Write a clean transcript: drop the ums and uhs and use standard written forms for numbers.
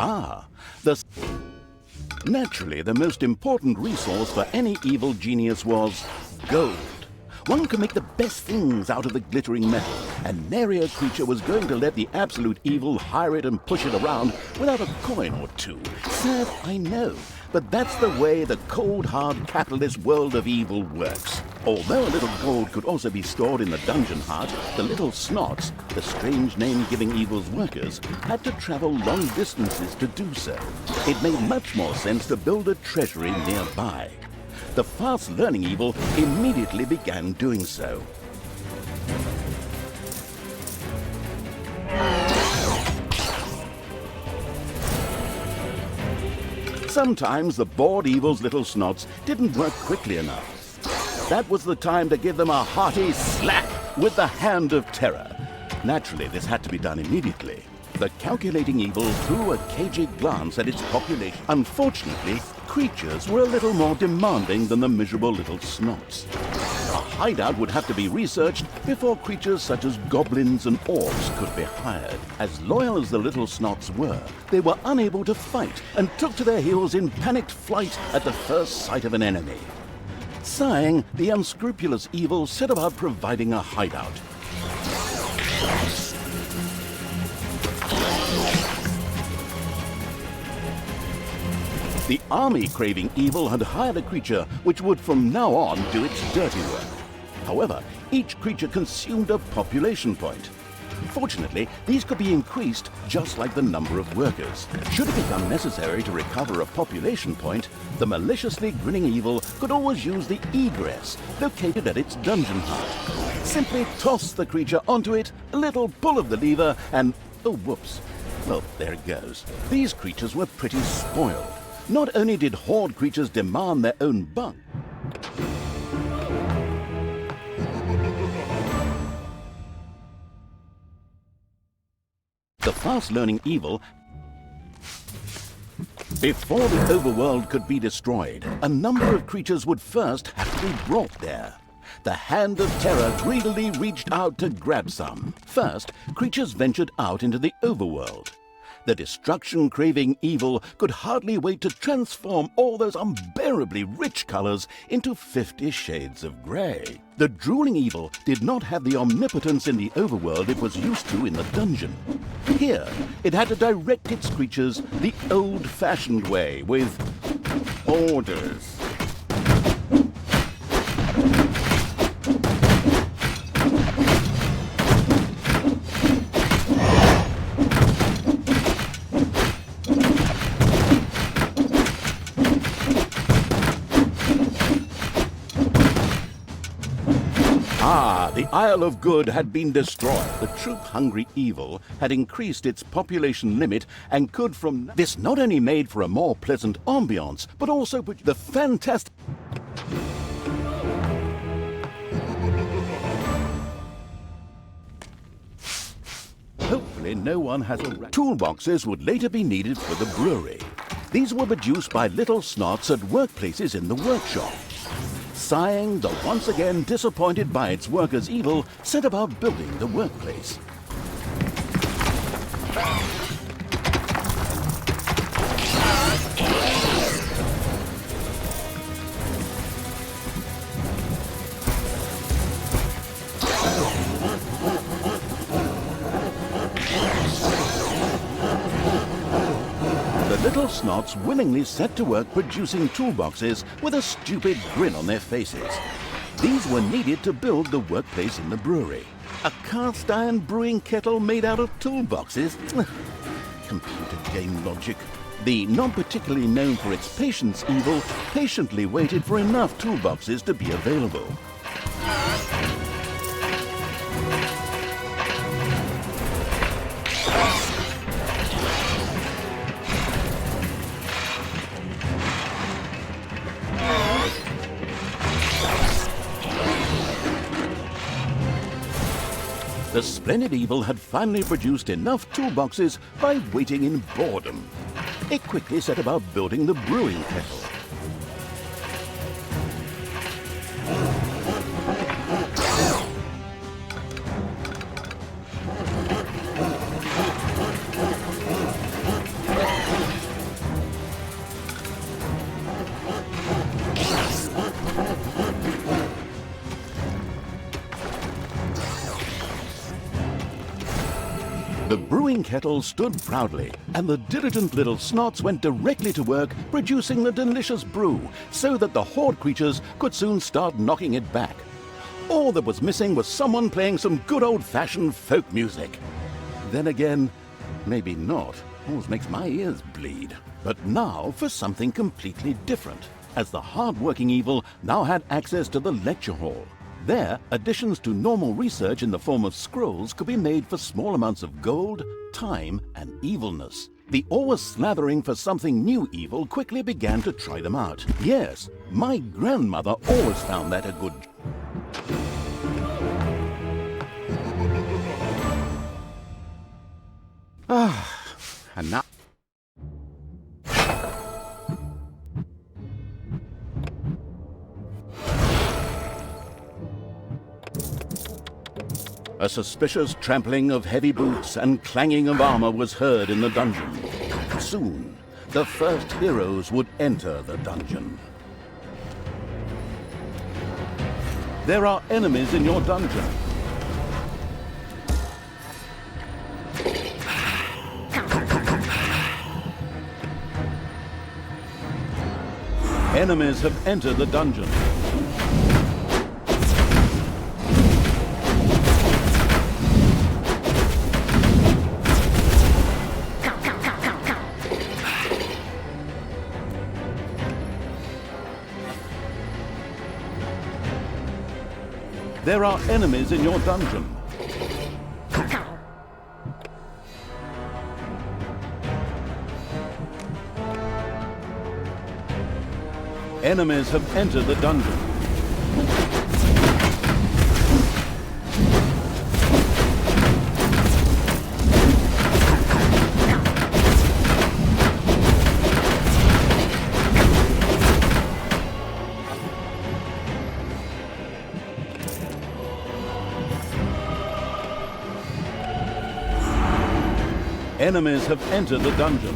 Ah, naturally, the most important resource for any evil genius was gold. One could make the best things out of the glittering metal, and nary a creature was going to let the absolute evil hire it and push it around without a coin or two. Sad, I know, but that's the way the cold, hard capitalist world of evil works. Although a little gold could also be stored in the dungeon heart, the little snots, the strange name giving evil's workers, had to travel long distances to do so. It made much more sense to build a treasury nearby. The fast-learning evil immediately began doing so. Sometimes the bored evil's little snots didn't work quickly enough. That was the time to give them a hearty slap with the hand of terror. Naturally, this had to be done immediately. The calculating evil threw a cagey glance at its population. Unfortunately, creatures were a little more demanding than the miserable little snots. A hideout would have to be researched before creatures such as goblins and orcs could be hired. As loyal as the little snots were, they were unable to fight and took to their heels in panicked flight at the first sight of an enemy. Sighing, the unscrupulous evil set about providing a hideout. The army-craving evil had hired a creature which would from now on do its dirty work. However, each creature consumed a population point. Fortunately, these could be increased just like the number of workers. Should it become necessary to recover a population point, the maliciously grinning evil could always use the egress located at its dungeon heart. Simply toss the creature onto it, a little pull of the lever, and oh, whoops. Well, there it goes. These creatures were pretty spoiled. Not only did horde creatures demand their own bunk, the fast-learning evil, before the overworld could be destroyed, a number of creatures would first have to be brought there. The hand of terror greedily reached out to grab some. First, creatures ventured out into the overworld. The destruction-craving evil could hardly wait to transform all those unbearably rich colors into 50 shades of gray. The drooling evil did not have the omnipotence in the overworld it was used to in the dungeon. Here, it had to direct its creatures the old-fashioned way, with orders. The Isle of Good had been destroyed. The troop-hungry evil had increased its population limit and could from this not only made for a more pleasant ambiance, but also put the fantastic... Hopefully no one has a... Toolboxes would later be needed for the brewery. These were produced by little snots at workplaces in the workshop. Sighing, the once again disappointed by its workers' evil, set about building the workplace. Little snots willingly set to work producing toolboxes with a stupid grin on their faces. These were needed to build the workplace in the brewery. A cast iron brewing kettle made out of toolboxes? Computer game logic. The not particularly known for its patience evil patiently waited for enough toolboxes to be available. The splendid evil had finally produced enough toolboxes by waiting in boredom. It quickly set about building the brewing kettle. The brewing kettle stood proudly, and the diligent little snots went directly to work producing the delicious brew, so that the horde creatures could soon start knocking it back. All that was missing was someone playing some good old-fashioned folk music. Then again, maybe not. Always makes my ears bleed. But now for something completely different, as the hard-working evil now had access to the lecture hall. There, additions to normal research in the form of scrolls could be made for small amounts of gold, time, and evilness. The always slathering for something new evil quickly began to try them out. Yes, my grandmother always found that a good... and now... A suspicious trampling of heavy boots and clanging of armor was heard in the dungeon. Soon, the first heroes would enter the dungeon. There are enemies in your dungeon. Enemies have entered the dungeon. There are enemies in your dungeon. Enemies have entered the dungeon. Enemies have entered the dungeon.